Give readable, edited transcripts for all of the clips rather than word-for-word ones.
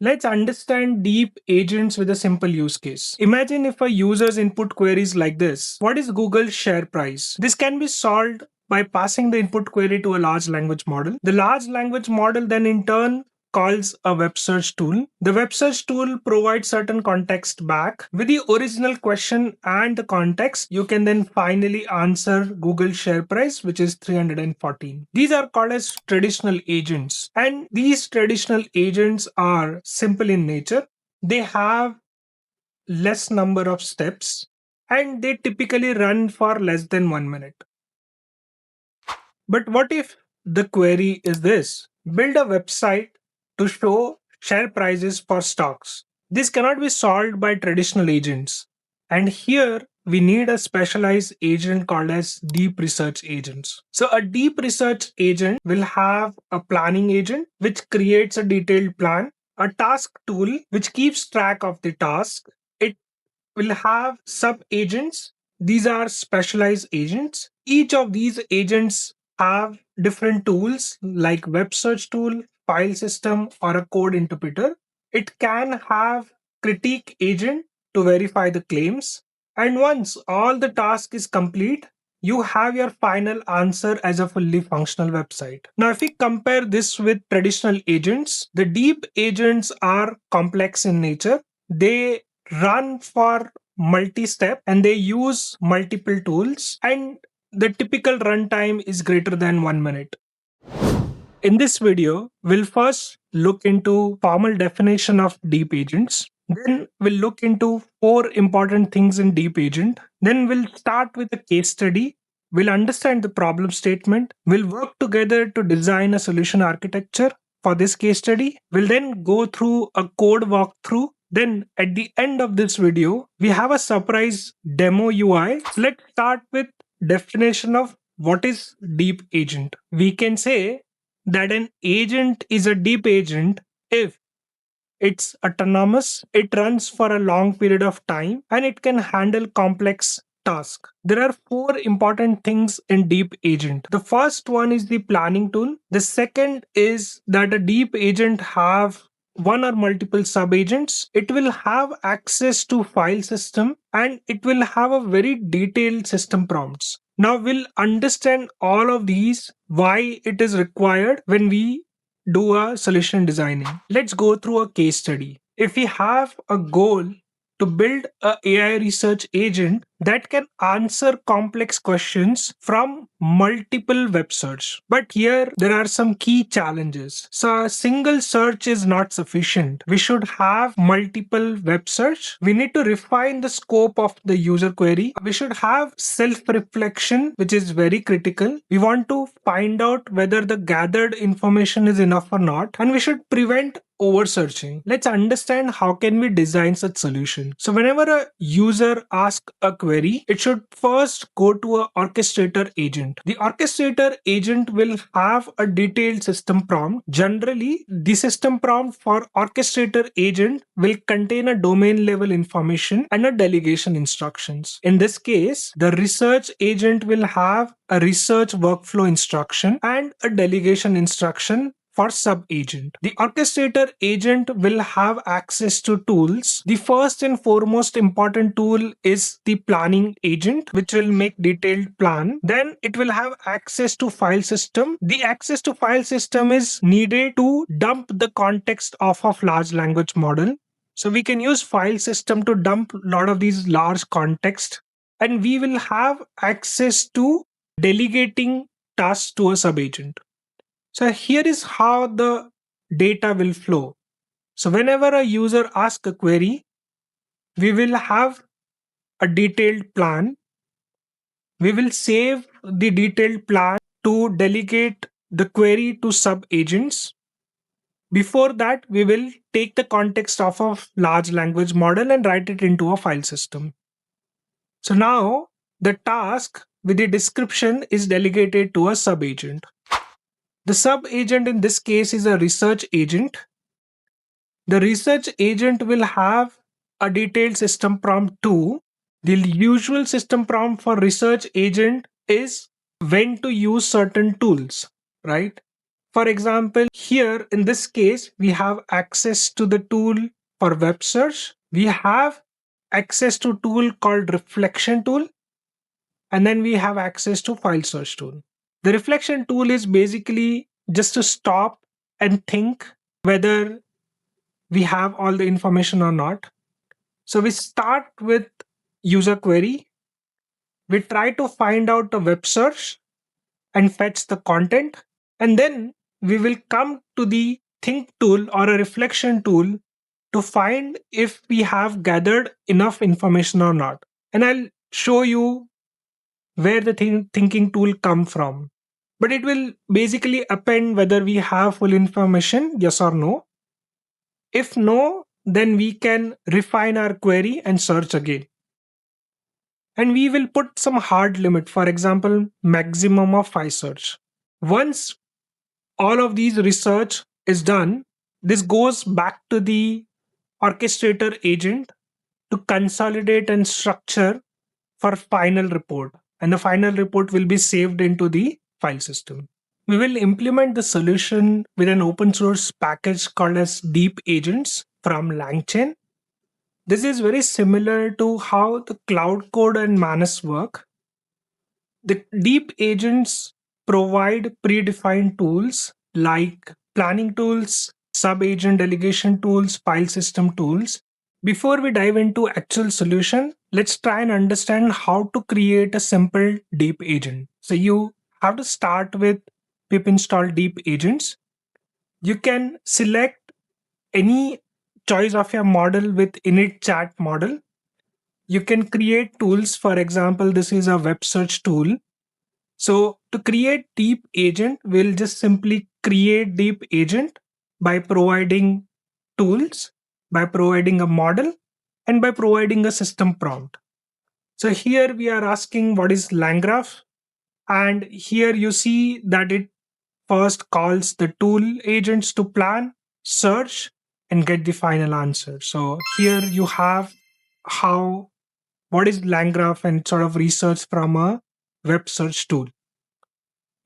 Let's understand deep agents with a simple use case. Imagine if a user's input queries like this. What is Google's share price? This can be solved by passing the input query to a large language model. The large language model then in turn calls a web search tool. The web search tool provides certain context back. With the original question and the context, you can then finally answer Google share price, which is 314. These are called as traditional agents. And these traditional agents are simple in nature. They have less number of steps and they typically run for less than 1 minute. But what if the query is this? Build a website to show share prices for stocks. This cannot be solved by traditional agents. And here we need a specialized agent called as deep research agents. So a deep research agent will have a planning agent which creates a detailed plan, a task tool which keeps track of the task. It will have sub agents. These are specialized agents. Each of these agents have different tools like web search tool, file system, or a code interpreter. It can have critique agent to verify the claims. And once all the task is complete, you have your final answer as a fully functional website. Now, if we compare this with traditional agents, the deep agents are complex in nature. They run for multi-step and they use multiple tools, and the typical runtime is greater than 1 minute. In this video, we'll first look into formal definition of deep agents. Then we'll look into 4 important things in deep agent. Then we'll start with a case study. We'll understand the problem statement. We'll work together to design a solution architecture for this case study. We'll then go through a code walkthrough. Then at the end of this video, we have a surprise demo UI. Let's start with definition of what is deep agent. We can say that an agent is a deep agent if it's autonomous, it runs for a long period of time, and it can handle complex tasks. There are 4 important things in deep agent. The first one is the planning tool. The second is that a deep agent have one or multiple sub agents. It will have access to file system and it will have a very detailed system prompts. Now we'll understand all of these, why it is required when we do a solution designing. Let's go through a case study. If we have a goal to build a AI research agent that can answer complex questions from multiple web search. But here there are some key challenges. So a single search is not sufficient. We should have multiple web search. We need to refine the scope of the user query. We should have self-reflection, which is very critical. We want to find out whether the gathered information is enough or not, and we should prevent over searching. Let's understand how can we design such solution. So whenever a user asks a query, it should first go to a orchestrator agent. The orchestrator agent will have a detailed system prompt. Generally, the system prompt for orchestrator agent will contain a domain level information and a delegation instructions. In this case, the research agent will have a research workflow instruction and a delegation instruction for sub-agent. The orchestrator agent will have access to tools. The first and foremost important tool is the planning agent, which will make detailed plan. Then it will have access to file system. The access to file system is needed to dump the context off of large language model. So we can use file system to dump a lot of these large context, and we will have access to delegating tasks to a sub-agent. So here is how the data will flow. So whenever a user asks a query, we will have a detailed plan. We will save the detailed plan to delegate the query to sub-agents. Before that, we will take the context of a large language model and write it into a file system. So now the task with the description is delegated to a sub-agent. The sub-agent in this case is a research agent. The research agent will have a detailed system prompt too. The usual system prompt for research agent is when to use certain tools, right? For example, here in this case, we have access to the tool for web search. We have access to tool called reflection tool, and then we have access to file search tool. The reflection tool is basically just to stop and think whether we have all the information or not. So we start with user query. We try to find out a web search and fetch the content. And then we will come to the think tool or a reflection tool to find if we have gathered enough information or not. And I'll show you where the thinking tool come from. But it will basically append whether we have full information, yes or no. If no, then we can refine our query and search again. And we will put some hard limit, for example, maximum of 5 search. Once all of these research is done, this goes back to the orchestrator agent to consolidate and structure for final report. And the final report will be saved into the file system. We will implement the solution with an open source package called as Deep Agents from LangChain. This is very similar to how the Cloud Code and Manus work. The deep agents provide predefined tools like planning tools, sub-agent delegation tools, file system tools. Before we dive into actual solution, let's try and understand how to create a simple deep agent. So you have to start with pip install deep agents. You can select any choice of your model with init chat model. You can create tools. For example, this is a web search tool. So to create deep agent, we'll just simply create deep agent by providing tools, by providing a model, and by providing a system prompt. So here we are asking what is LangGraph, and here you see that it first calls the tool agents to plan, search, and get the final answer. So here you have how what is LangGraph and sort of research from a web search tool.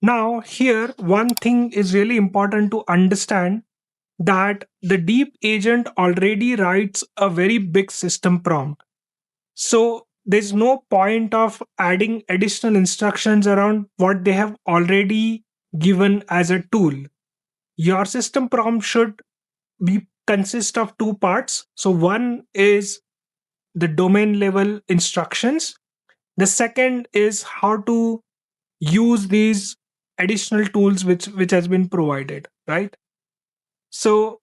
Now, here, one thing is really important to understand that the deep agent already writes a very big system prompt. So there's no point of adding additional instructions around what they have already given as a tool. Your system prompt should be consist of two parts. So one is the domain level instructions. The second is how to use these additional tools which has been provided, right? So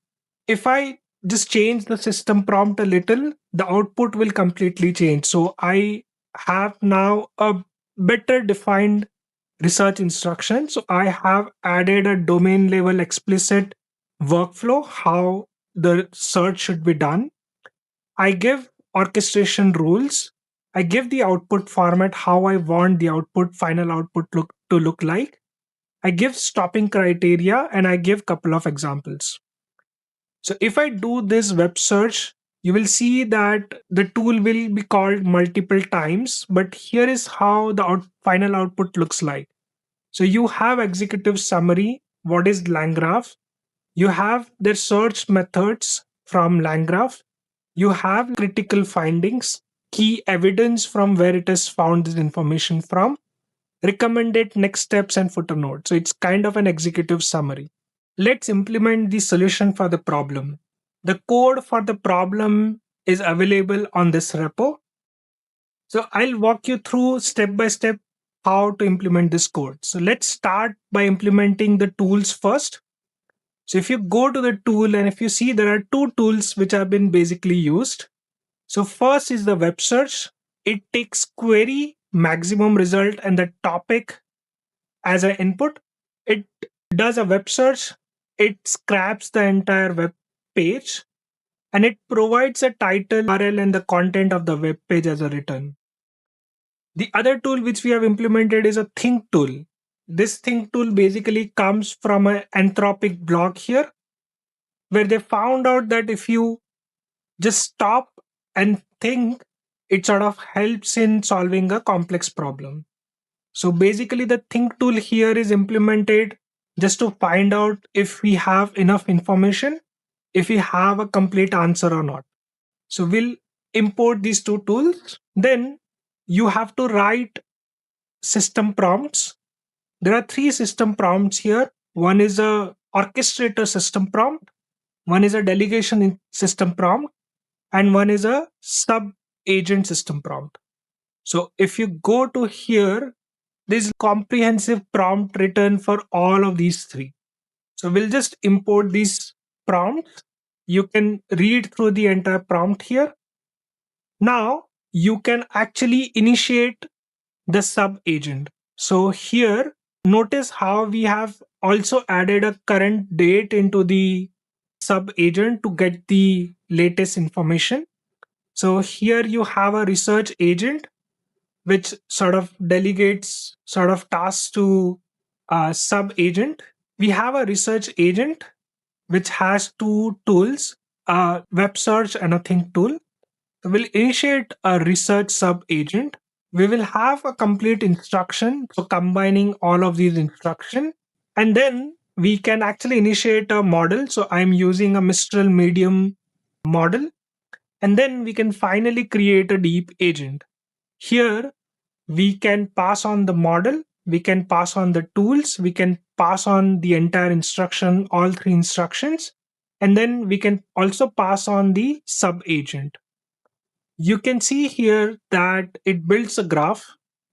if I just change the system prompt a little, the output will completely change. So I have now a better defined research instruction. So I have added a domain level explicit workflow, how the search should be done. I give orchestration rules. I give the output format, how I want the final output to look like. I give stopping criteria, and I give couple of examples. So if I do this web search, you will see that the tool will be called multiple times, but here is how the final output looks like. So you have executive summary, what is LangGraph? You have their search methods from LangGraph. You have critical findings, key evidence from where it has found this information from, recommended next steps, and footnote. So it's kind of an executive summary. Let's implement the solution for the problem. The code for the problem is available on this repo. So I'll walk you through step by step how to implement this code. So let's start by implementing the tools first. So if you go to the tool and if you see there are two tools which have been basically used. So first is the web search. It takes query, maximum result, and the topic as an input. It does a web search. It scraps the entire web page and it provides a title, URL, and the content of the web page as a return. The other tool which we have implemented is a think tool. This think tool basically comes from an Anthropic blog here, where they found out that if you just stop and think, it sort of helps in solving a complex problem. So basically the think tool here is implemented just to find out if we have enough information, if we have a complete answer or not. So we'll import these two tools. Then you have to write system prompts. There are three system prompts here. One is a orchestrator system prompt, one is a delegation system prompt, and one is a sub agent system prompt. So if you go to here, there's comprehensive prompt written for all of these three. So we'll just import these prompts. You can read through the entire prompt here. Now you can actually initiate the sub agent. So here, notice how we have also added a current date into the sub agent to get the latest information. So here you have a research agent which sort of delegates sort of tasks to a sub agent. We have a research agent which has two tools, a web search and a think tool. So we'll initiate a research sub agent. We will have a complete instruction, so combining all of these instructions, and then we can actually initiate a model. So I'm using a Mistral medium model, and then we can finally create a deep agent. Here we can pass on the model, we can pass on the tools, we can pass on the entire instruction, all three instructions, and then we can also pass on the sub agent. You can see here that it builds a graph,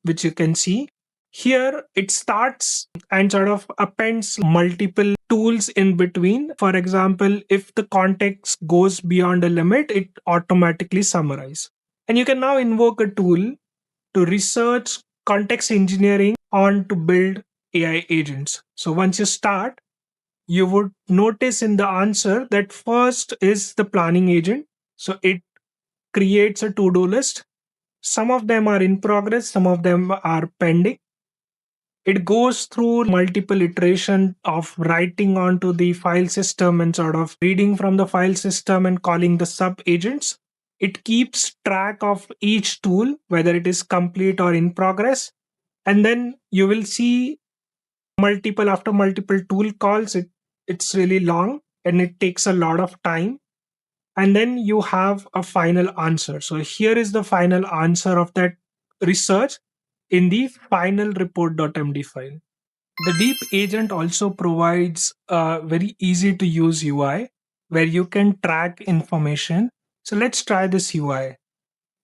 which you can see. Here it starts and sort of appends multiple tools in between. For example, if the context goes beyond a limit, it automatically summarizes. And you can now invoke a tool to research context engineering on to build AI agents. So once you start, you would notice in the answer that first is the planning agent. So it creates a to-do list. Some of them are in progress, some of them are pending. It goes through multiple iteration of writing onto the file system and sort of reading from the file system and calling the sub agents. It keeps track of each tool, whether it is complete or in progress. And then you will see multiple after multiple tool calls. It's really long and it takes a lot of time. And then you have a final answer. So here is the final answer of that research in the final report.md file. The deep agent also provides a very easy to use UI where you can track information. So let's try this UI.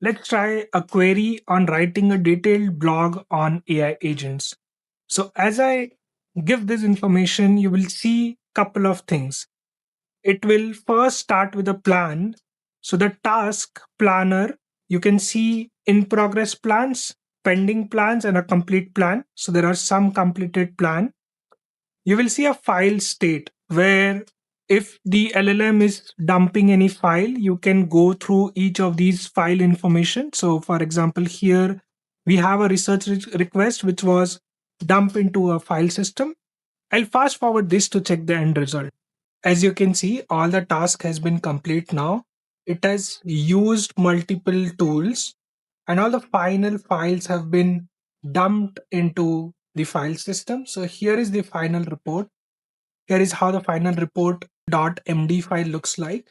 Let's try a query on writing a detailed blog on AI agents. So as I give this information, you will see a couple of things. It will first start with a plan. So the task planner, you can see in progress plans, pending plans, and a complete plan. So there are some completed plan. You will see a file state where if the LLM is dumping any file, you can go through each of these file information. So for example, here we have a research request which was dumped into a file system. I'll fast forward this to check the end result. As you can see, all the task has been complete now. It has used multiple tools and all the final files have been dumped into the file system. So here is the final report. Here is how the final report.md file looks like.